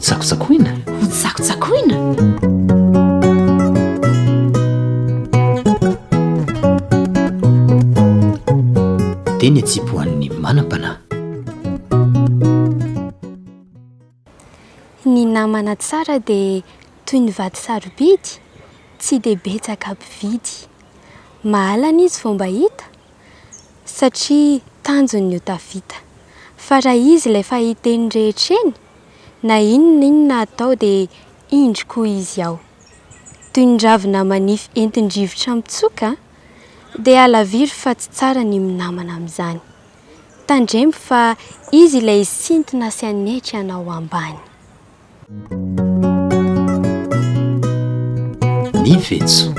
tsakosakoina ho tsakotsakoina dia ny atsipohan'ny manam-panahy. Ny namana tsara dia toy ny vato sarobidy tsy dia betsaka mpividy. Mahalana izy vao mba hita satria tanjony io tafita. Fa raha izy ilay fahita eny rehetra eny na inona atao dia indriko izy ao. Toy ny ravina manify entin-drivotra mitsoka dia alaviry fa tsy tsara ny minamana amin'izany. Tandremo fa izy ilay sintona sy anetry anao ambany. Ny vetso